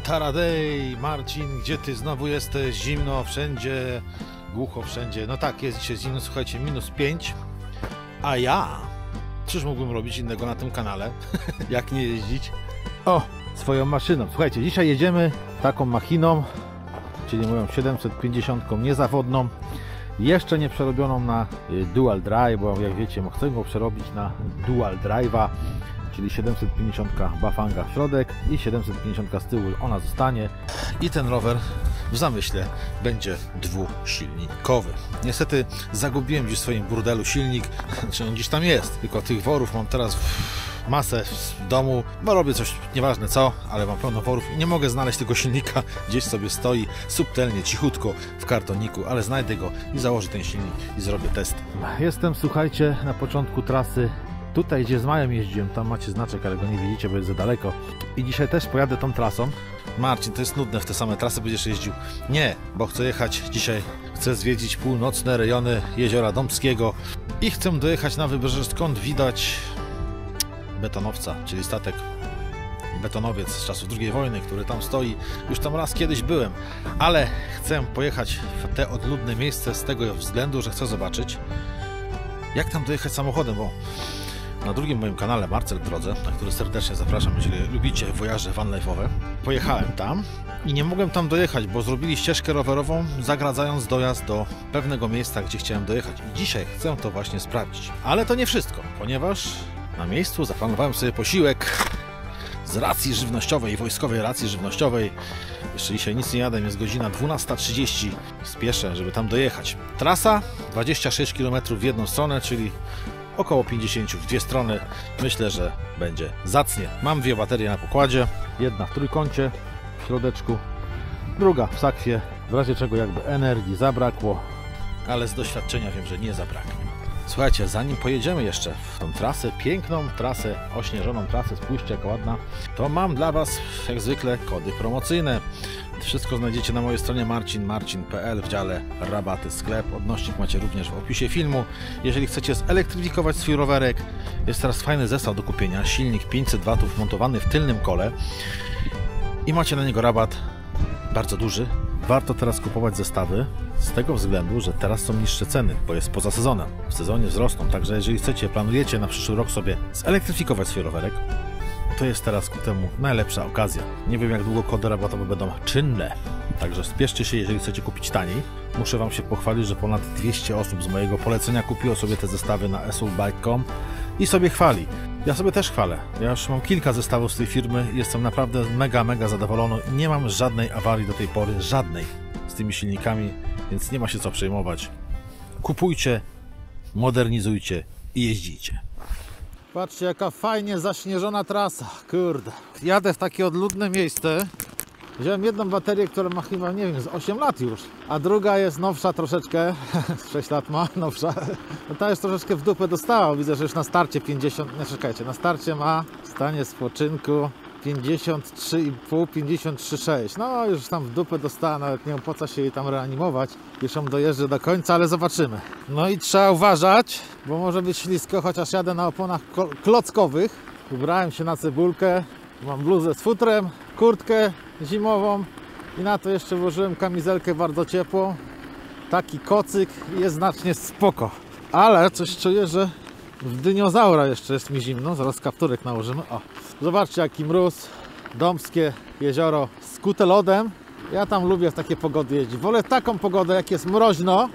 Taradej, Marcin, gdzie ty znowu jesteś? Zimno wszędzie, głucho wszędzie. No tak, jest dzisiaj zimno, słuchajcie, -5. A ja, cóż mógłbym robić innego na tym kanale, jak nie jeździć? O, swoją maszyną. Słuchajcie, dzisiaj jedziemy taką machiną, czyli moją 750 niezawodną, jeszcze nie przerobioną na dual drive, bo jak wiecie, chcę go przerobić na dual drive'a, czyli 750 Bafanga w środek i 750 z tyłu, ona zostanie i ten rower w zamyśle będzie dwusilnikowy. Niestety zagubiłem gdzieś w swoim burdelu silnik, czy on gdzieś tam jest, tylko tych worów mam teraz masę w domu, bo robię coś, nieważne co, ale mam pełno worów i nie mogę znaleźć tego silnika, gdzieś sobie stoi subtelnie, cichutko w kartoniku, ale znajdę go i założę ten silnik i zrobię test. Jestem, słuchajcie, na początku trasy. Tutaj, gdzie z Mają jeździłem, tam macie znaczek, ale go nie widzicie, bo jest za daleko. I dzisiaj też pojadę tą trasą. Marcin, to jest nudne, w te same trasy będziesz jeździł. Nie, bo chcę jechać dzisiaj, chcę zwiedzić północne rejony Jeziora Dąbskiego i chcę dojechać na wybrzeże, skąd widać betonowca, czyli statek betonowiec z czasów II wojny, który tam stoi. Już tam raz kiedyś byłem, ale chcę pojechać w te odludne miejsce z tego względu, że chcę zobaczyć, jak tam dojechać samochodem, bo na drugim moim kanale, Marcel w drodze, na który serdecznie zapraszam, jeżeli lubicie wojaże vanlife'owe, pojechałem tam i nie mogłem tam dojechać, bo zrobili ścieżkę rowerową, zagradzając dojazd do pewnego miejsca, gdzie chciałem dojechać. I dzisiaj chcę to właśnie sprawdzić. Ale to nie wszystko, ponieważ na miejscu zaplanowałem sobie posiłek z racji żywnościowej, wojskowej racji żywnościowej. Jeszcze dzisiaj nic nie jadę, jest godzina 12:30. Spieszę, żeby tam dojechać. Trasa 26 km w jedną stronę, czyli około 50 w dwie strony. Myślę, że będzie zacnie. Mam dwie baterie na pokładzie. Jedna w trójkącie, w środeczku, druga w sakwie, w razie czego jakby energii zabrakło, ale z doświadczenia wiem, że nie zabraknie. Słuchajcie, zanim pojedziemy jeszcze w tą trasę, piękną trasę, ośnieżoną trasę, spójrzcie jaka ładna, to mam dla Was jak zwykle kody promocyjne. Wszystko znajdziecie na mojej stronie marcin.pl w dziale rabaty sklep. Odnośnik macie również w opisie filmu. Jeżeli chcecie zelektryfikować swój rowerek, jest teraz fajny zestaw do kupienia. Silnik 500 W montowany w tylnym kole i macie na niego rabat bardzo duży. Warto teraz kupować zestawy z tego względu, że teraz są niższe ceny, bo jest poza sezonem. W sezonie wzrosną, także jeżeli chcecie, planujecie na przyszły rok sobie zelektryfikować swój rowerek, to jest teraz ku temu najlepsza okazja. Nie wiem, jak długo kody rabatowe będą czynne, także spieszcie się, jeżeli chcecie kupić taniej. Muszę Wam się pochwalić, że ponad 200 osób z mojego polecenia kupiło sobie te zestawy na esulbike.com i sobie chwali. Ja sobie też chwalę. Ja już mam kilka zestawów z tej firmy i jestem naprawdę mega zadowolony. Nie mam żadnej awarii do tej pory, żadnej z tymi silnikami, więc nie ma się co przejmować. Kupujcie, modernizujcie i jeździcie. Patrzcie, jaka fajnie zaśnieżona trasa, kurde. Jadę w takie odludne miejsce. Wziąłem jedną baterię, która ma chyba, nie wiem, z 8 lat już, a druga jest nowsza troszeczkę, 6 lat ma, nowsza. No ta już troszeczkę w dupę dostała, widzę, że już na starcie 50, nie czekajcie, na starcie ma w stanie spoczynku 53,5, 53,6. No już tam w dupę dostała, nawet nie opłaca się jej tam reanimować. Już ją dojeżdżę do końca, ale zobaczymy. No i trzeba uważać, bo może być ślisko, chociaż jadę na oponach klockowych. Ubrałem się na cebulkę, mam bluzę z futrem, kurtkę zimową i na to jeszcze włożyłem kamizelkę bardzo ciepłą. Taki kocyk jest znacznie spoko. Ale coś czuję, że w dinozaura jeszcze jest mi zimno. Zaraz kapturek nałożymy. O, zobaczcie jaki mróz. Dąbskie jezioro skute lodem. Ja tam lubię w takie pogody jeździć. Wolę taką pogodę, jak jest mroźno,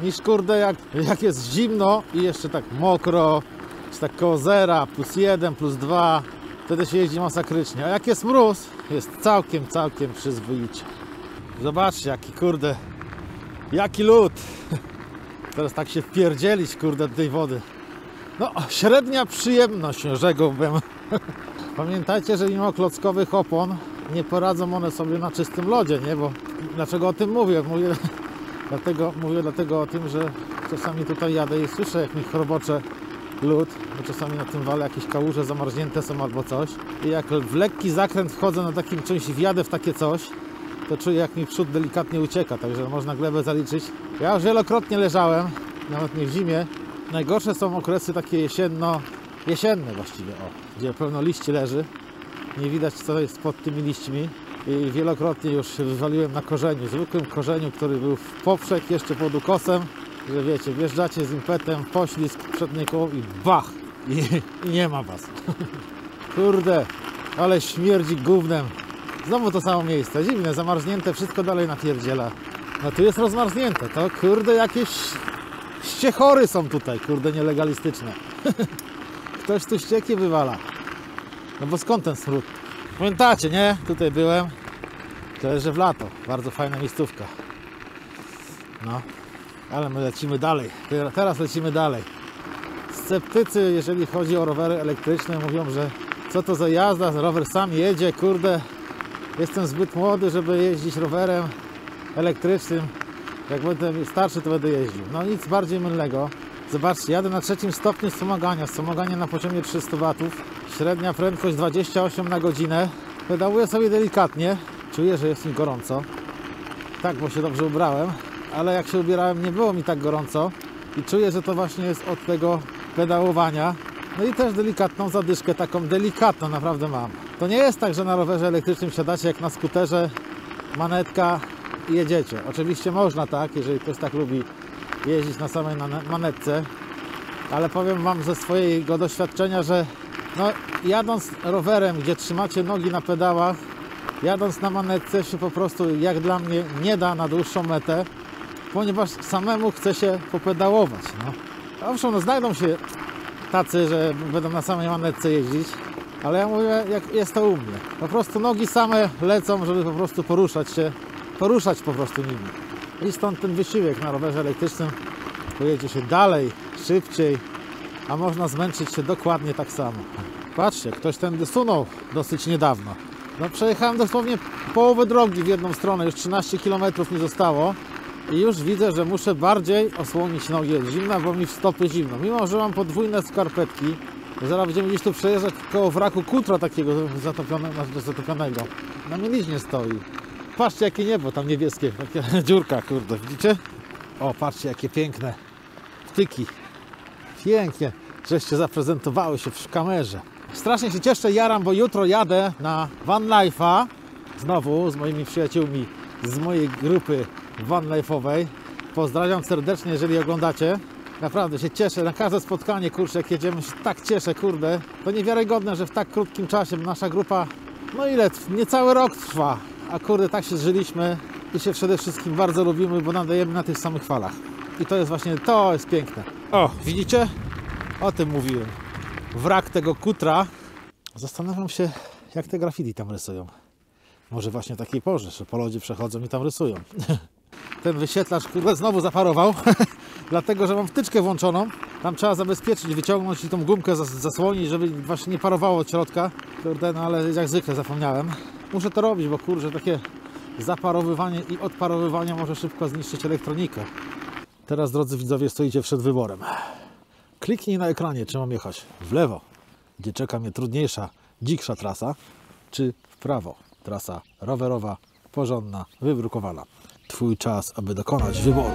niż kurde jak jest zimno i jeszcze tak mokro, jest tak koło zera, +1, +2. Wtedy się jeździ masakrycznie. A jak jest mróz, jest całkiem przyzwoicie. Zobaczcie jaki kurde, jaki lód. Teraz tak się wpierdzielić kurde do tej wody. No, średnia przyjemność, rzekłbym. Pamiętajcie, że mimo klockowych opon nie poradzą one sobie na czystym lodzie, nie? Bo dlaczego o tym mówię? Mówię dlatego o tym, że czasami tutaj jadę i słyszę, jak mi chrobocze lód, bo czasami na tym wale jakieś kałuże zamarznięte są albo coś. I jak w lekki zakręt wchodzę na takim czymś i wjadę w takie coś, to czuję, jak mi przód delikatnie ucieka, także można glebę zaliczyć. Ja już wielokrotnie leżałem, nawet nie w zimie. Najgorsze są okresy takie jesienne właściwie, o, gdzie pełno liści leży. Nie widać, co jest pod tymi liśćmi. i wielokrotnie już wywaliłem na korzeniu, zwykłym korzeniu, który był w poprzek jeszcze pod ukosem, że wiecie, wjeżdżacie z impetem, poślizg przednie koło i bach! I nie ma was. Kurde, ale śmierdzi gównem. Znowu to samo miejsce, dziwne, zamarznięte, wszystko dalej napierdziela. No tu jest rozmarznięte, to kurde jakieś ściechory są tutaj, kurde nielegalistyczne. Ktoś tu ścieki wywala. No bo skąd ten smród? Pamiętacie, nie? Tutaj byłem. Tyle, że w lato. Bardzo fajna miejscówka. No, ale my lecimy dalej. Teraz lecimy dalej. Sceptycy, jeżeli chodzi o rowery elektryczne, mówią, że co to za jazda, rower sam jedzie, kurde. Jestem zbyt młody, żeby jeździć rowerem elektrycznym. Jak będę starszy, to będę jeździł. No nic bardziej mylnego. Zobaczcie, jadę na 3. stopniu wspomagania na poziomie 300 W. Średnia prędkość 28 na godzinę. Pedałuję sobie delikatnie. Czuję, że jest mi gorąco. Tak, bo się dobrze ubrałem. Ale jak się ubierałem, nie było mi tak gorąco. I czuję, że to właśnie jest od tego pedałowania. No i też delikatną zadyszkę, taką delikatną naprawdę mam. To nie jest tak, że na rowerze elektrycznym siadacie jak na skuterze, manetka i jedziecie. Oczywiście można tak, jeżeli ktoś tak lubi jeździć na samej manetce, ale powiem wam ze swojego doświadczenia, że no, jadąc rowerem, gdzie trzymacie nogi na pedałach, jadąc na manetce się po prostu, jak dla mnie, nie da na dłuższą metę, ponieważ samemu chce się popedałować. No. Owszem, no, znajdą się tacy, że będą na samej manetce jeździć, ale ja mówię, jak jest to u mnie. Po prostu nogi same lecą, żeby po prostu poruszać po prostu nimi. I stąd ten wysiłek na rowerze elektrycznym, pojedzie się dalej, szybciej, a można zmęczyć się dokładnie tak samo. Patrzcie, ktoś tędy sunął dosyć niedawno. No przejechałem dosłownie połowę drogi w jedną stronę, już 13 km mi zostało i już widzę, że muszę bardziej osłonić nogi od zimna, bo mi w stopy zimno. Mimo, że mam podwójne skarpetki, zaraz będziemy gdzieś tu przejeżdżać koło wraku kutra takiego zatopionego. Na mieliźnie stoi. Patrzcie jakie niebo tam niebieskie, taka dziurka, kurde, widzicie? O, patrzcie jakie piękne wtyki. Pięknie, żeście zaprezentowały się w kamerze. Strasznie się cieszę, jaram, bo jutro jadę na Van Life'a. Znowu z moimi przyjaciółmi z mojej grupy Van Life'owej. Pozdrawiam serdecznie, jeżeli oglądacie. Naprawdę się cieszę, na każde spotkanie, kurczę, jak jedziemy, się tak cieszę, kurde. To niewiarygodne, że w tak krótkim czasie nasza grupa, no ile, niecały rok trwa. A kurde, tak się zżyliśmy i się przede wszystkim bardzo lubimy, bo nadajemy na tych samych falach. I to jest właśnie, to jest piękne. O, widzicie? O tym mówiłem. Wrak tego kutra. Zastanawiam się, jak te graffiti tam rysują. Może właśnie w takiej porze, że po lodzie przechodzą i tam rysują. Ten wyświetlacz, kurde, znowu zaparował. Dlatego, że mam wtyczkę włączoną. Tam trzeba zabezpieczyć, wyciągnąć i tą gumkę zasłonić, żeby właśnie nie parowało od środka. Kurde, no ale jak zwykle zapomniałem. Muszę to robić, bo kurczę, takie zaparowywanie i odparowywanie może szybko zniszczyć elektronikę. Teraz, drodzy widzowie, stoicie przed wyborem. Kliknij na ekranie, czy mam jechać w lewo, gdzie czeka mnie trudniejsza, dziksza trasa, czy w prawo, trasa rowerowa, porządna, wybrukowana. Twój czas, aby dokonać wyboru.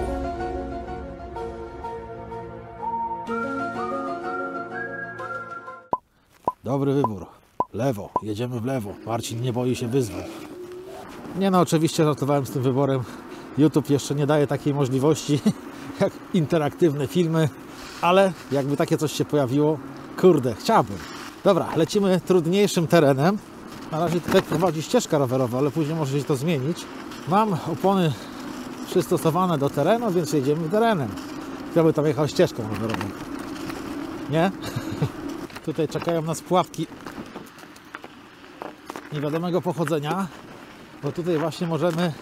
Dobry wybór. Lewo, jedziemy w lewo. Marcin nie boi się wyzwań. Nie no, oczywiście żartowałem z tym wyborem. YouTube jeszcze nie daje takiej możliwości jak interaktywne filmy, ale jakby takie coś się pojawiło, kurde, chciałbym. Dobra, lecimy trudniejszym terenem. Na razie tutaj prowadzi ścieżka rowerowa, ale później może się to zmienić. Mam opony przystosowane do terenu, więc jedziemy terenem. Chciałbym tam jechał ścieżką rowerową. Nie? Tutaj czekają nas pułapki niewiadomego pochodzenia, bo tutaj właśnie możemy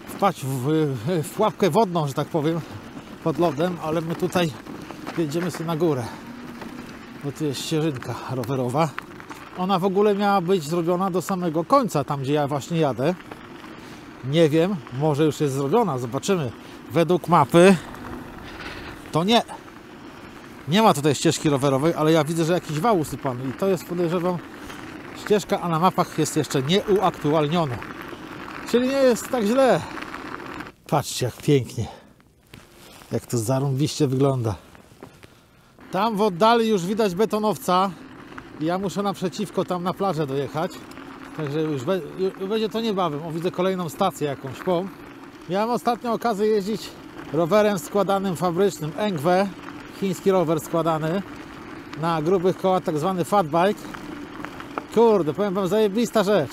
wpaść w pułapkę wodną, że tak powiem, pod lodem, ale my tutaj jedziemy sobie na górę, bo tu jest ścieżynka rowerowa. Ona w ogóle miała być zrobiona do samego końca, tam gdzie ja właśnie jadę. Nie wiem, może już jest zrobiona, zobaczymy. Według mapy to nie. Nie ma tutaj ścieżki rowerowej, ale ja widzę, że jakiś wał usypany i to jest, podejrzewam, ścieżka, a na mapach jest jeszcze nieuaktualniona. Czyli nie jest tak źle. Patrzcie jak pięknie. Jak to zarąbiście wygląda. Tam w oddali już widać betonowca. I ja muszę naprzeciwko tam na plażę dojechać. Także już będzie to niebawem. O, widzę kolejną stację jakąś. Miałem ostatnio okazję jeździć rowerem składanym fabrycznym Engwe, chiński rower składany na grubych kołach, tak zwany fat bike. Kurde, powiem wam, zajebista rzecz.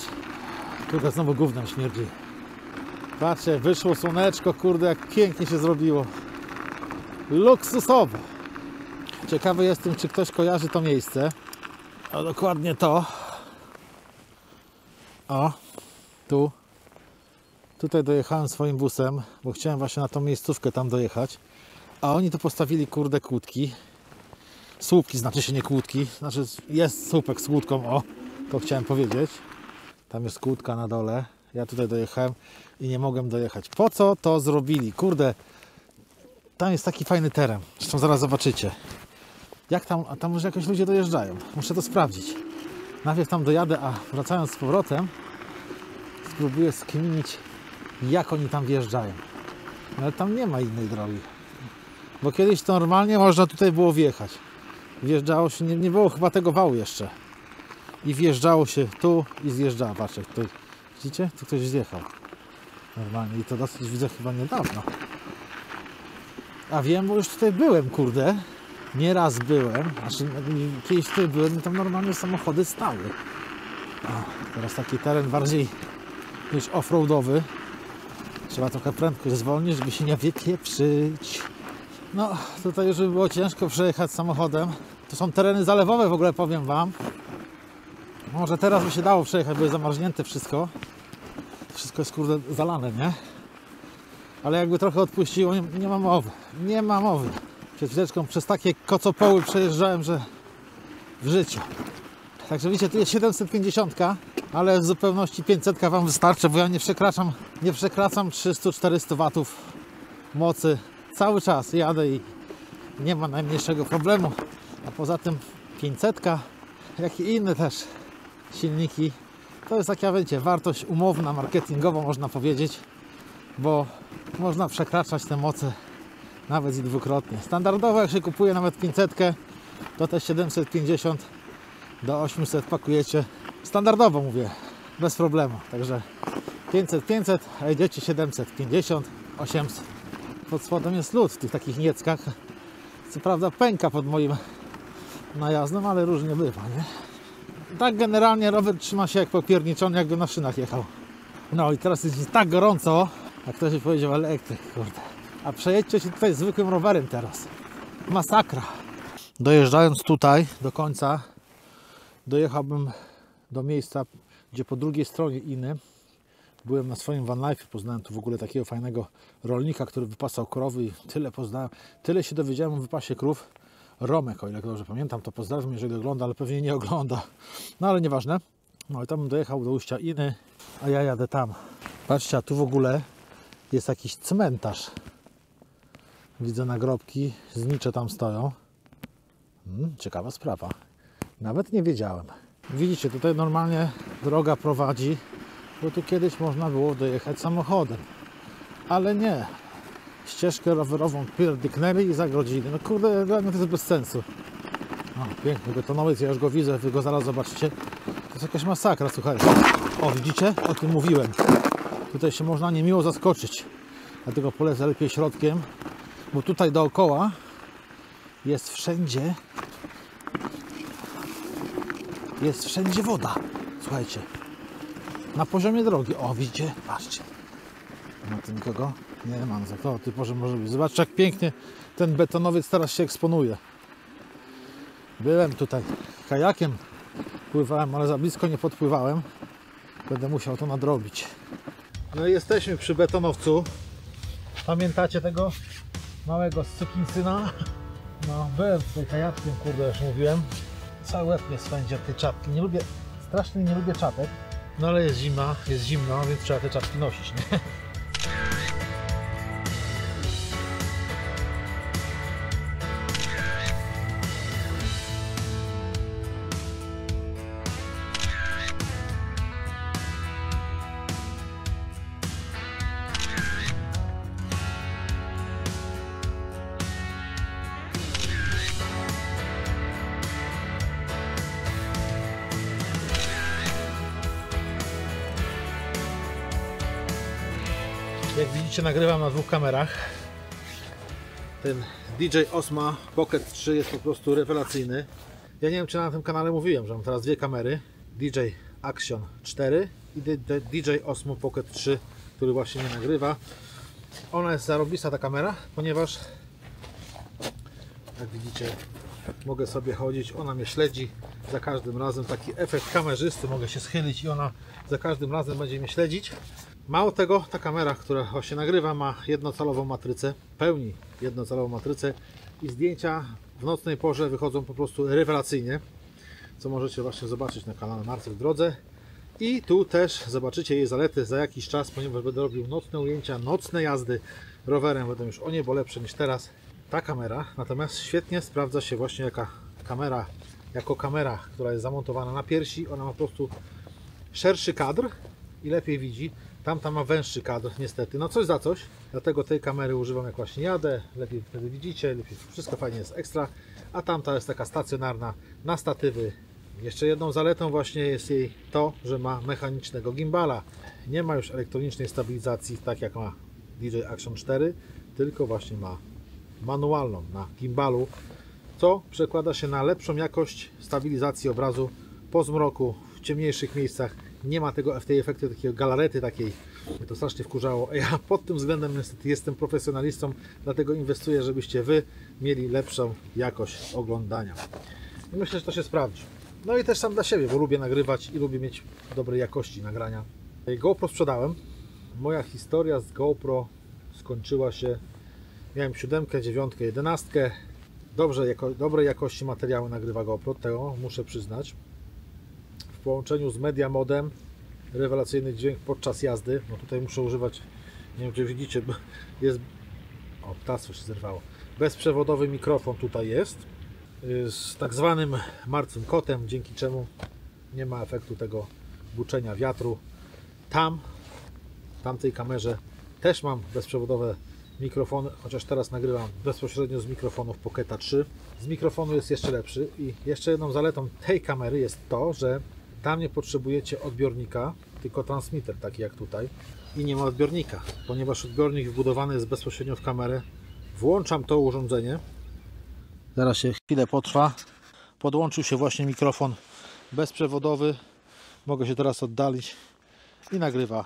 Kurde, znowu gównem śmierdzi. Patrzcie, wyszło słoneczko, kurde, jak pięknie się zrobiło. Luksusowo. Ciekawy jestem, czy ktoś kojarzy to miejsce. A dokładnie to. O, tu. Tutaj dojechałem swoim busem, bo chciałem właśnie na tą miejscówkę tam dojechać. A oni tu postawili, kurde, kłódki. Słupki, znaczy się nie kłódki. Znaczy jest słupek z kłódką, o. To chciałem powiedzieć. Tam jest kłódka na dole. Ja tutaj dojechałem i nie mogłem dojechać. Po co to zrobili? Kurde, tam jest taki fajny teren. Zresztą zaraz zobaczycie. Jak tam, a tam może jakoś ludzie dojeżdżają. Muszę to sprawdzić. Najpierw tam dojadę, a wracając z powrotem spróbuję skminić, jak oni tam wjeżdżają. Ale tam nie ma innej drogi. Bo kiedyś to normalnie można tutaj było wjechać. Wjeżdżało się, nie było chyba tego wału jeszcze. I wjeżdżało się tu i zjeżdżało. Patrzcie, tutaj, widzicie? Tu ktoś zjechał. Normalnie i to dosyć widzę chyba niedawno. A wiem, bo już tutaj byłem, kurde. Nieraz byłem. Znaczy, kiedyś tutaj byłem i tam normalnie samochody stały. O, teraz taki teren bardziej niż offroadowy. Trzeba trochę prędkość zwolnić, żeby się nie wypieprzyć. No, tutaj już by było ciężko przejechać samochodem. To są tereny zalewowe w ogóle, powiem wam. Może teraz by się dało przejechać, bo jest zamarznięte wszystko. Wszystko jest, kurde, zalane, nie? Ale jakby trochę odpuściło, nie ma mowy. Nie ma mowy. Przed chwileczką przez takie kocopoły przejeżdżałem, że w życiu. Także widzicie, tu jest 750, ale w zupełności 500 wam wystarczy, bo ja nie przekraczam 300-400 watów mocy. Cały czas jadę i nie ma najmniejszego problemu. A poza tym 500, jak i inne też silniki, to jest taka, wiecie, wartość umowna, marketingowa można powiedzieć, bo można przekraczać te moce nawet i dwukrotnie. Standardowo jak się kupuje nawet 500, to te 750 do 800 pakujecie. Standardowo mówię, bez problemu. Także 500, a jedziecie 750, 800. Pod spodem jest lód w tych takich nieckach. Co prawda pęka pod moim najazdem, ale różnie bywa, nie? Tak generalnie rower trzyma się jak popierniczony, jakby na szynach jechał. No i teraz jest tak gorąco, jak ktoś mi powiedział, elektryk, kurde. A przejedźcie się tutaj zwykłym rowerem teraz. Masakra. Dojeżdżając tutaj do końca, dojechałbym do miejsca, gdzie po drugiej stronie Iny byłem na swoim vanlife, poznałem tu w ogóle takiego fajnego rolnika, który wypasał krowy i tyle poznałem, tyle się dowiedziałem o wypasie krów. Romek, o ile dobrze pamiętam, to pozdrawiam, jeżeli ogląda, ale pewnie nie ogląda. No ale nieważne. No i tam bym dojechał do ujścia Iny, a ja jadę tam. Patrzcie, a tu w ogóle jest jakiś cmentarz. Widzę nagrobki, znicze tam stoją. Ciekawa sprawa. Nawet nie wiedziałem. Widzicie, tutaj normalnie droga prowadzi, bo tu kiedyś można było dojechać samochodem. Ale nie. Ścieżkę rowerową pierdyknęli i zagrodzili. No kurde, dla mnie to jest bez sensu. O, piękny betonowiec, ja już go widzę, wy go zaraz zobaczycie. To jest jakaś masakra, słuchajcie. O, widzicie? O tym mówiłem. Tutaj się można niemiło zaskoczyć. Dlatego polecę lepiej środkiem, bo tutaj dookoła jest wszędzie woda. Słuchajcie. Na poziomie drogi. O, widzicie? Patrzcie. Nie ma tu nikogo? Nie mam za to. Typowo może być. Zobaczcie, jak pięknie ten betonowiec teraz się eksponuje. Byłem tutaj kajakiem. Pływałem, ale za blisko nie podpływałem. Będę musiał to nadrobić. No i jesteśmy przy betonowcu. Pamiętacie tego małego sukinsyna? No, byłem tutaj kajakiem, kurde, już mówiłem. Cały łeb mnie spędzi od tej czapki. Strasznie nie lubię czapek. No ale jest zima, jest zimno, więc trzeba te czapki nosić, nie? Jak widzicie, nagrywam na dwóch kamerach. Ten DJI Osmo Pocket 3 jest po prostu rewelacyjny. Ja nie wiem, czy na tym kanale mówiłem, że mam teraz dwie kamery. DJI Action 4 i DJI Osmo Pocket 3, który właśnie mnie nagrywa. Ona jest zarobista, ta kamera, ponieważ jak widzicie, mogę sobie chodzić, ona mnie śledzi za każdym razem, taki efekt kamerzysty, mogę się schylić i ona za każdym razem będzie mnie śledzić. Mało tego, ta kamera, która właśnie nagrywa, ma jednocalową matrycę, pełni jednocalową matrycę i zdjęcia w nocnej porze wychodzą po prostu rewelacyjnie, co możecie właśnie zobaczyć na kanale Marcel w drodze. I tu też zobaczycie jej zalety za jakiś czas, ponieważ będę robił nocne ujęcia, nocne jazdy rowerem, będą już o niebo lepsze niż teraz. Ta kamera natomiast świetnie sprawdza się właśnie jako kamera, która jest zamontowana na piersi. Ona ma po prostu szerszy kadr i lepiej widzi. Tamta ma węższy kadr niestety, no coś za coś. Dlatego tej kamery używam jak właśnie jadę, lepiej wtedy widzicie, lepiej, wszystko fajnie jest ekstra. A tamta jest taka stacjonarna na statywy. Jeszcze jedną zaletą właśnie jest jej to, że ma mechanicznego gimbala. Nie ma już elektronicznej stabilizacji, tak jak ma DJI Action 4, tylko właśnie ma manualną na gimbalu, co przekłada się na lepszą jakość stabilizacji obrazu po zmroku, w ciemniejszych miejscach. Nie ma tej efektu takiego galarety takiej. Mnie to strasznie wkurzało. Ja pod tym względem niestety jestem profesjonalistą, dlatego inwestuję, żebyście Wy mieli lepszą jakość oglądania. I myślę, że to się sprawdzi. No i też sam dla siebie, bo lubię nagrywać i lubię mieć dobrej jakości nagrania. GoPro sprzedałem. Moja historia z GoPro skończyła się, miałem 7, 9, 11. Dobrej jakości materiały nagrywa GoPro, tego muszę przyznać. W połączeniu z Media Modem, rewelacyjny dźwięk podczas jazdy. No tutaj muszę używać, nie wiem czy widzicie, bo jest, o, ptactwo się zerwało. Bezprzewodowy mikrofon tutaj jest, z tak zwanym martwym kotem, dzięki czemu nie ma efektu tego buczenia wiatru. W tamtej kamerze też mam bezprzewodowe mikrofony, chociaż teraz nagrywam bezpośrednio z mikrofonów Pocketa 3. Z mikrofonu jest jeszcze lepszy i jeszcze jedną zaletą tej kamery jest to, że tam nie potrzebujecie odbiornika, tylko transmitter, taki jak tutaj, i nie ma odbiornika, ponieważ odbiornik wbudowany jest bezpośrednio w kamerę. Włączam to urządzenie, zaraz się chwilę potrwa, podłączył się właśnie mikrofon bezprzewodowy, mogę się teraz oddalić i nagrywa.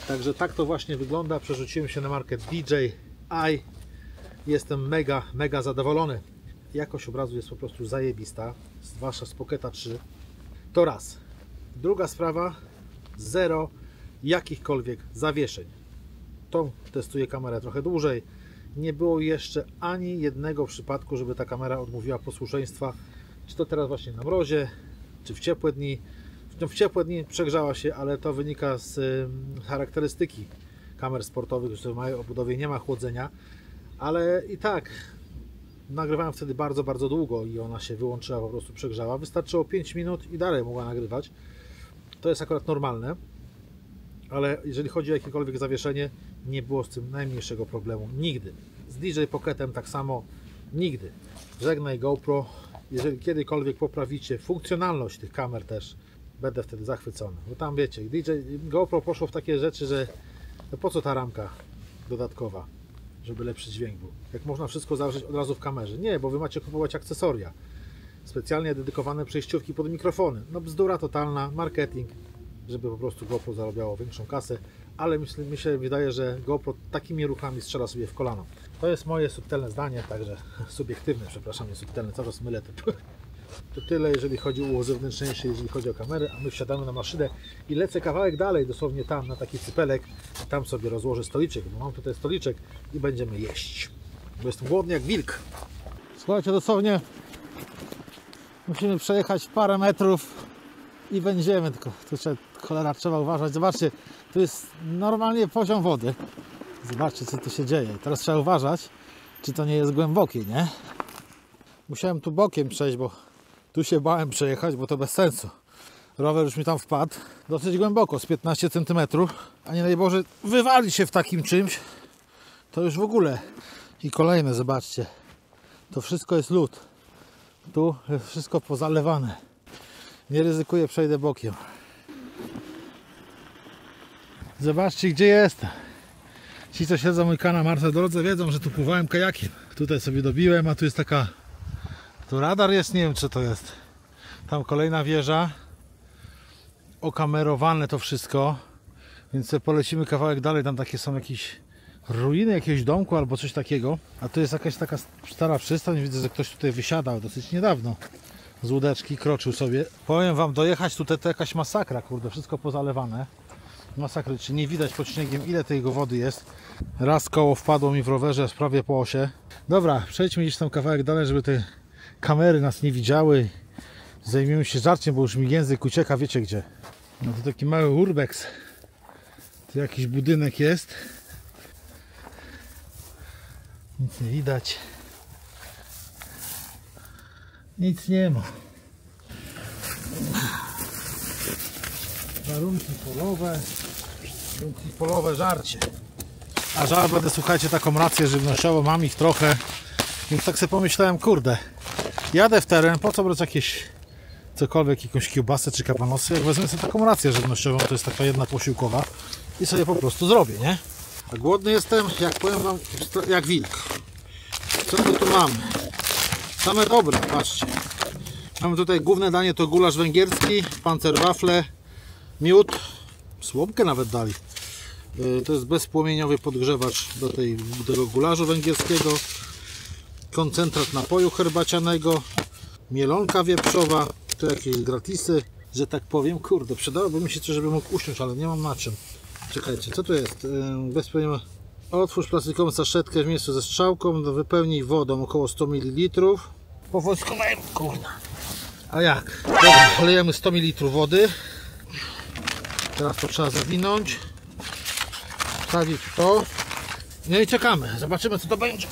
Także tak to właśnie wygląda. Przerzuciłem się na markę DJI. Jestem mega zadowolony. Jakość obrazu jest po prostu zajebista, zwłaszcza z Pocketa 3. To raz. Druga sprawa, zero jakichkolwiek zawieszeń. Tą testuję kamerę trochę dłużej. Nie było jeszcze ani jednego przypadku, żeby ta kamera odmówiła posłuszeństwa. Czy to teraz właśnie na mrozie, czy w ciepłe dni. W ciepłe dni przegrzała się, ale to wynika z charakterystyki kamer sportowych, że mają obudowie, nie ma chłodzenia, ale i tak nagrywałem wtedy bardzo długo i ona się wyłączyła, po prostu przegrzała. Wystarczyło 5 minut i dalej mogła nagrywać. To jest akurat normalne, ale jeżeli chodzi o jakiekolwiek zawieszenie, nie było z tym najmniejszego problemu. Nigdy. Z DJI Pocketem tak samo nigdy. Żegnaj GoPro. Jeżeli kiedykolwiek poprawicie funkcjonalność tych kamer też, będę wtedy zachwycony. Bo tam wiecie, GoPro poszło w takie rzeczy, że no po co ta ramka dodatkowa, żeby lepszy dźwięk był. Jak można wszystko założyć od razu w kamerze. Nie, bo Wy macie kupować akcesoria. Specjalnie dedykowane przejściówki pod mikrofony. No bzdura totalna, marketing, żeby po prostu GoPro zarabiało większą kasę. Ale mi się wydaje, że GoPro takimi ruchami strzela sobie w kolano. To jest moje subtelne zdanie, także subiektywne, przepraszam, nie subtelne, cały czas mylę te. To tyle, jeżeli chodzi o uzewnętrzniejsze, jeżeli chodzi o kamerę, a my wsiadamy na maszynę i lecę kawałek dalej, dosłownie tam, na taki cypelek, i tam sobie rozłożę stoliczek, bo mam tutaj stoliczek i będziemy jeść, bo jestem głodny jak wilk. Słuchajcie, dosłownie musimy przejechać parę metrów i będziemy, tylko tu cholera, trzeba uważać. Zobaczcie, tu jest normalnie poziom wody. Zobaczcie, co tu się dzieje. Teraz trzeba uważać, czy to nie jest głębokie, nie? Musiałem tu bokiem przejść, bo tu się bałem przejechać, bo to bez sensu. Rower już mi tam wpadł dosyć głęboko, z 15 cm, a nie daj Boże wywali się w takim czymś, to już w ogóle. I kolejne, zobaczcie, to wszystko jest lód. Tu jest wszystko pozalewane. Nie ryzykuję, przejdę bokiem. Zobaczcie, gdzie jestem. Ci, co śledzą mój kanał Marta w drodze, wiedzą, że tu pływałem kajakiem. Tutaj sobie dobiłem, a tu jest taka... Tu radar jest, nie wiem co to jest. Tam kolejna wieża. Okamerowane to wszystko. Więc sobie polecimy kawałek dalej. Tam takie są jakieś ruiny jakiegoś domku albo coś takiego. A tu jest jakaś taka stara przystań. Widzę, że ktoś tutaj wysiadał dosyć niedawno. Z łódeczki, kroczył sobie. Powiem wam, dojechać tutaj to jakaś masakra, kurde. Wszystko pozalewane. Masakry, czy nie widać pod śniegiem, ile tej wody jest. Raz koło wpadło mi w rowerze prawie po osie. Dobra, przejdźmy gdzieś tam kawałek dalej, żeby te kamery nas nie widziały. Zajmiemy się żarciem, bo już mi język ucieka, wiecie gdzie. No to taki mały urbex. Tu jakiś budynek jest. Nic nie widać. Nic nie ma. Warunki polowe, żarcie. A żar będę, słuchajcie, taką rację żywnościową, mam ich trochę. Więc tak sobie pomyślałem, kurde, jadę w teren, po co brać jakieś cokolwiek, jakąś kiełbasę czy kabanosy, jak wezmę sobie taką rację żywnościową, to jest taka jedna posiłkowa i sobie po prostu zrobię, nie? A głodny jestem, jak powiem wam, jak wilk. Co my tu mamy? Same dobre, patrzcie. Mamy tutaj główne danie, to gulasz węgierski, pancerwafle, miód, słomkę nawet dali. To jest bezpłomieniowy podgrzewacz do tego gulaszu węgierskiego. Koncentrat napoju herbacianego, mielonka wieprzowa, tu jakieś gratisy, że tak powiem. Kurde, przydałoby mi się coś, żeby mógł usiąść, ale nie mam na czym. Czekajcie, co tu jest? Bezpłomieniowy. Otwórz plastikową saszetkę w miejscu ze strzałką, wypełnij wodą około 100 ml. Po wojskowemu, kurde. A jak? Dobra, lejemy 100 ml wody. Teraz to trzeba zawinąć. Wstawić to. No i czekamy. Zobaczymy, co to będzie.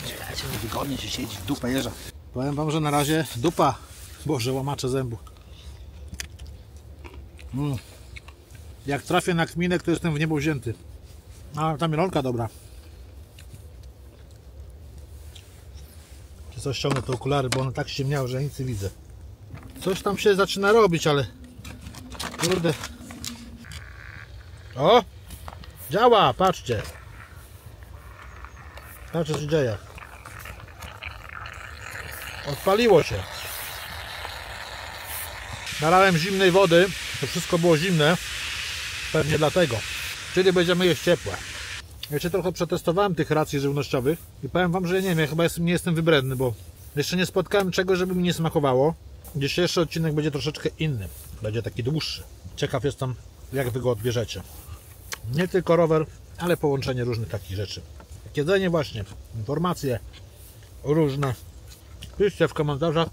Czekajcie, wygodnie się siedzi w dupę jeża. Powiem wam, że na razie dupa. Boże, łamacze zębu. Jak trafię na kminek, to jestem w niebo wzięty. A ta mielonka dobra. Czy coś ściągnę te okulary, bo one tak ściemniały, że nic nie widzę. Coś tam się zaczyna robić, ale kurde. O! Działa, patrzcie. Patrzcie, co się dzieje. Odpaliło się. Nalałem zimnej wody. To wszystko było zimne. Pewnie dlatego. Czyli będziemy jeść ciepłe. Ja się trochę przetestowałem tych racji żywnościowych i powiem wam, że nie wiem, ja chyba nie jestem wybredny, bo jeszcze nie spotkałem czegoś, żeby mi nie smakowało. Dzisiejszy odcinek będzie troszeczkę inny. Będzie taki dłuższy. Ciekaw jestem, jak wy go odbierzecie. Nie tylko rower, ale połączenie różnych takich rzeczy. Jedzenie właśnie, informacje różne. Piszcie w komentarzach,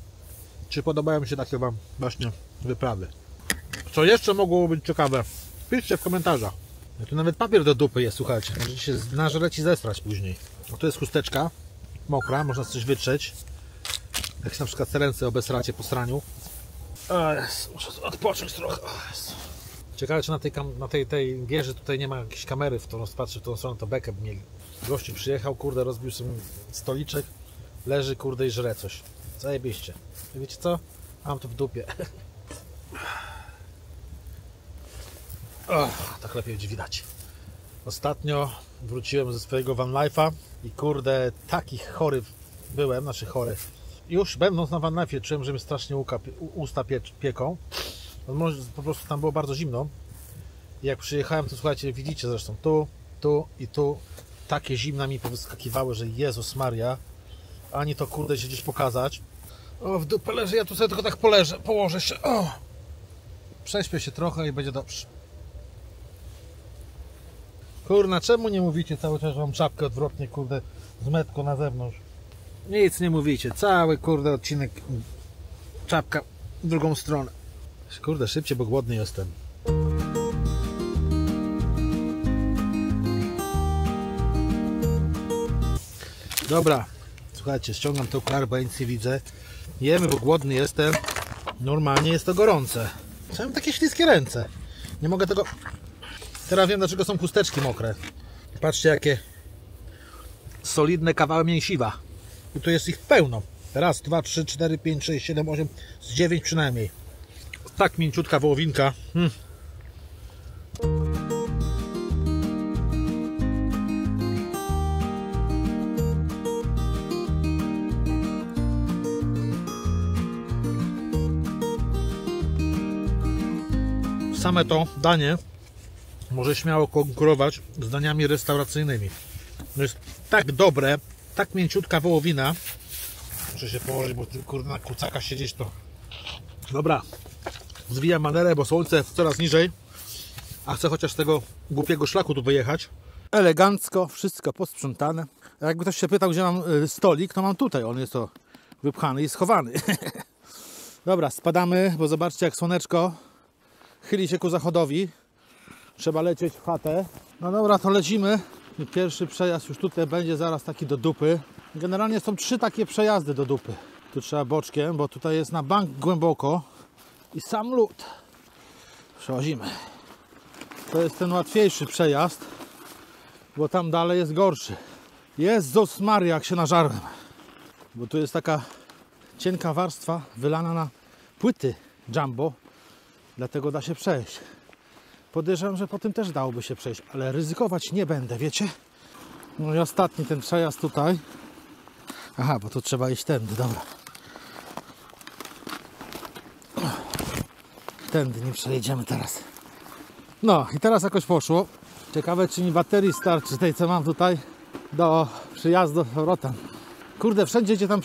czy podobają się takie wam właśnie wyprawy. Co jeszcze mogło być ciekawe? Piszcie w komentarzach. Tu nawet papier do dupy jest, słuchajcie. Możecie się nażreć i zestrać później. O, to jest chusteczka mokra, można coś wytrzeć. Jak się na przykład ręce obesracie po sraniu. O Jezu, muszę odpocząć trochę. Ciekawe, czy na tej wieży tutaj nie ma jakiejś kamery, w którą patrzę w tą stronę, to bekę by mieli. Gościu przyjechał, kurde, rozbił sobie stoliczek, leży, kurde, i żre coś. Zajebiście. I wiecie co? Mam to w dupie. Tak lepiej widać. Ostatnio wróciłem ze swojego van life'a i kurde, taki chory byłem, znaczy chory. Już będąc na van life'ie czułem, że mi strasznie usta pieką. Po prostu tam było bardzo zimno. I jak przyjechałem, to słuchajcie, widzicie zresztą tu i tu takie zimna mi powyskakiwały, że Jezus Maria, ani to kurde się gdzieś pokazać. O, w dupę leży, ja tu sobie tylko tak położę się. O! Prześpię się trochę i będzie dobrze. Kurna, czemu nie mówicie cały czas, że mam czapkę odwrotnie, kurde, z metką na zewnątrz? Nic nie mówicie, cały kurde odcinek, czapka w drugą stronę. Kurde, szybciej, bo głodny jestem. Dobra, słuchajcie, ściągam te okulary, bo ja nic nie widzę. Jemy, bo głodny jestem. Normalnie jest to gorące. Mam takie śliskie ręce. Nie mogę tego... Teraz wiem, dlaczego są chusteczki mokre. Patrzcie, jakie solidne kawały mięsiwa. I tu jest ich pełno. Raz, 2, 3, 4, 5, 6, 7, 8, z 9 przynajmniej. Tak mięciutka wołowinka. same to danie może śmiało konkurować z daniami restauracyjnymi. To jest tak dobre, tak mięciutka wołowina. Muszę się położyć, bo kurde na kucaka siedzieć to. Dobra, zwijam manerę, bo słońce coraz niżej, a chcę chociaż z tego głupiego szlaku tu wyjechać. Elegancko, wszystko posprzątane. Jakby ktoś się pytał, gdzie mam stolik, to mam tutaj. On jest to wypchany i schowany. Dobra, spadamy, bo zobaczcie, jak słoneczko chyli się ku zachodowi. Trzeba lecieć w chatę. No dobra, to lecimy. Pierwszy przejazd już tutaj będzie zaraz taki do dupy. Generalnie są 3 takie przejazdy do dupy. Tu trzeba boczkiem, bo tutaj jest na bank głęboko i sam lód. Przechodzimy. To jest ten łatwiejszy przejazd, bo tam dalej jest gorszy. Jezus Maria, jak się nażarłem. Bo tu jest taka cienka warstwa wylana na płyty jumbo, dlatego da się przejść. Podejrzewam, że po tym też dałoby się przejść, ale ryzykować nie będę, wiecie? No i ostatni ten przejazd tutaj. Aha, bo tu trzeba iść tędy, dobra. Tędy nie przejedziemy teraz. No i teraz jakoś poszło. Ciekawe, czy mi baterii starczy tej, co mam tutaj do przyjazdu z powrotem. Kurde, wszędzie gdzie tam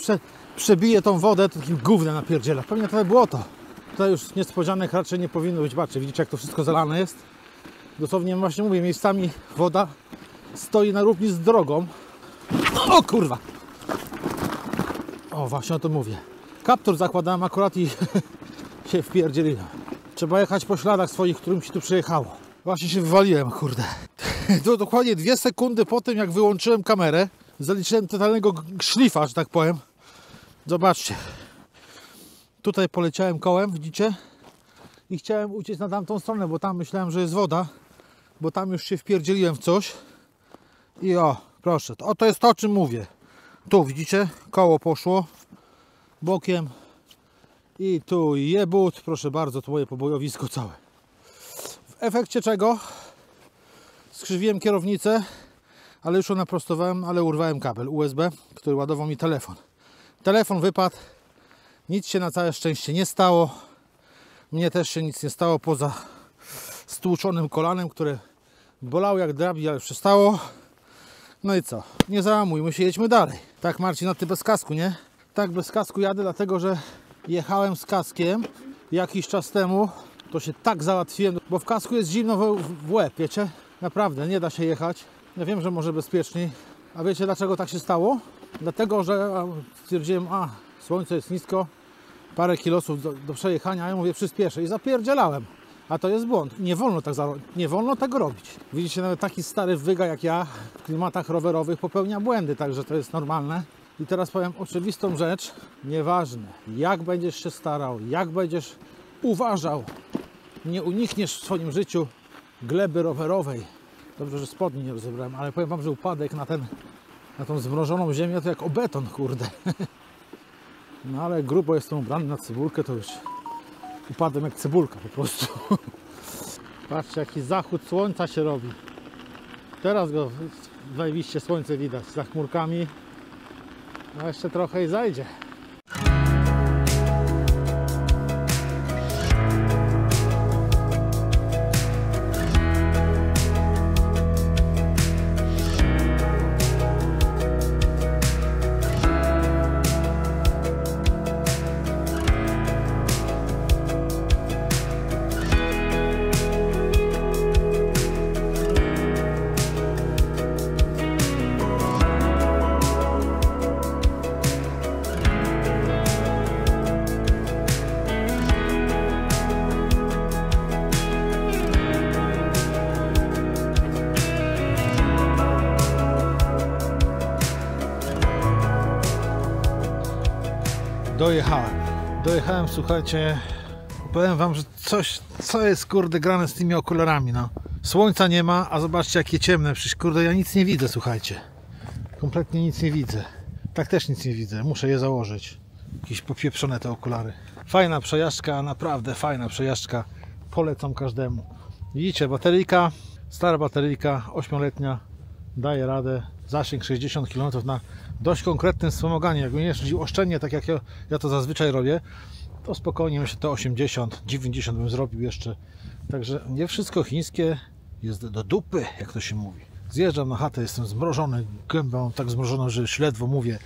przebije tą wodę, to takim gównem napierdziela. Pewnie to było to. Tutaj już niespodzianek raczej nie powinno być. Patrzcie, widzicie, jak to wszystko zalane jest? Dosłownie właśnie mówię, miejscami woda stoi na równi z drogą. O kurwa! O, właśnie o tym mówię. Kaptur zakładałem akurat i się wpierdzieliłem. Trzeba jechać po śladach swoich, którym się tu przyjechało. Właśnie się wywaliłem, kurde. To dokładnie 2 sekundy po tym, jak wyłączyłem kamerę, zaliczyłem totalnego szlifa, że tak powiem. Zobaczcie. Tutaj poleciałem kołem, widzicie? I chciałem uciec na tamtą stronę, bo tam myślałem, że jest woda. Bo tam już się wpierdzieliłem w coś. I o, proszę. To jest to, o czym mówię. Tu, widzicie? Koło poszło. Bokiem. I tu jebut. Proszę bardzo, to moje pobojowisko całe. W efekcie czego? Skrzywiłem kierownicę, ale już ją naprostowałem, ale urwałem kabel USB, który ładował mi telefon. Telefon wypadł. Nic się na całe szczęście nie stało. Mnie też się nic nie stało poza stłuczonym kolanem, które bolało jak drabi, ale przestało. No i co? Nie załamujmy się, jedźmy dalej. Tak, Marcin, no ty bez kasku, nie? Tak, bez kasku jadę, dlatego że jechałem z kaskiem jakiś czas temu. To się tak załatwiłem, bo w kasku jest zimno w łeb, wiecie? Naprawdę, nie da się jechać. Ja wiem, że może bezpieczniej. A wiecie, dlaczego tak się stało? Dlatego, że stwierdziłem, słońce jest nisko, parę kilosów do przejechania, a ja mówię, przyspieszę i zapierdzielałem. A to jest błąd. Nie wolno tego robić. Widzicie, nawet taki stary wyga jak ja w klimatach rowerowych popełnia błędy, także to jest normalne. I teraz powiem oczywistą rzecz. Nieważne, jak będziesz się starał, jak będziesz uważał, nie unikniesz w swoim życiu gleby rowerowej. Dobrze, że spodni nie rozebrałem, ale powiem wam, że upadek na tą zmrożoną ziemię to jak o beton, kurde. No ale grubo jestem ubrany na cebulkę, to już upadłem jak cebulka po prostu. Patrzcie, jaki zachód słońca się robi. Teraz go zajebiście słońce widać za chmurkami. No jeszcze trochę i zajdzie. Dojechałem, słuchajcie, powiem wam, że co jest kurde grane z tymi okularami, no. Słońca nie ma, a zobaczcie jakie ciemne, przecież kurde ja nic nie widzę, słuchajcie. Kompletnie nic nie widzę. Tak też nic nie widzę, muszę je założyć. Jakieś popieprzone te okulary. Fajna przejażdżka, naprawdę fajna przejażdżka. Polecam każdemu. Widzicie, bateryjka, stara bateryjka, 8-letnia, daje radę. Zasięg 60 km na dość konkretnym wspomaganiu. Jakbym jeździł oszczędnie, tak jak ja to zazwyczaj robię, to spokojnie myślę, to 80, 90 bym zrobił jeszcze Także nie wszystko chińskie jest do dupy, jak to się mówi. Zjeżdżam na chatę, jestem zmrożony, gębę mam tak zmrożoną, że już ledwo mówię,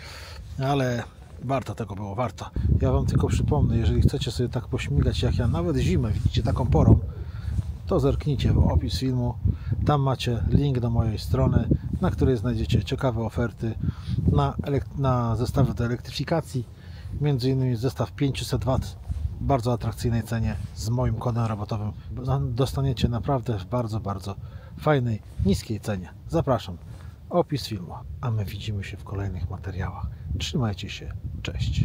ale warto tego było, warto. Ja Wam tylko przypomnę, jeżeli chcecie sobie tak pośmigać jak ja, nawet zimę, widzicie taką porą, to zerknijcie w opis filmu. Tam macie link do mojej strony, na której znajdziecie ciekawe oferty na zestawy do elektryfikacji. Między innymi zestaw 500 W w bardzo atrakcyjnej cenie z moim kodem rabatowym. Dostaniecie naprawdę w bardzo, bardzo fajnej, niskiej cenie. Zapraszam. Opis filmu, a my widzimy się w kolejnych materiałach. Trzymajcie się. Cześć.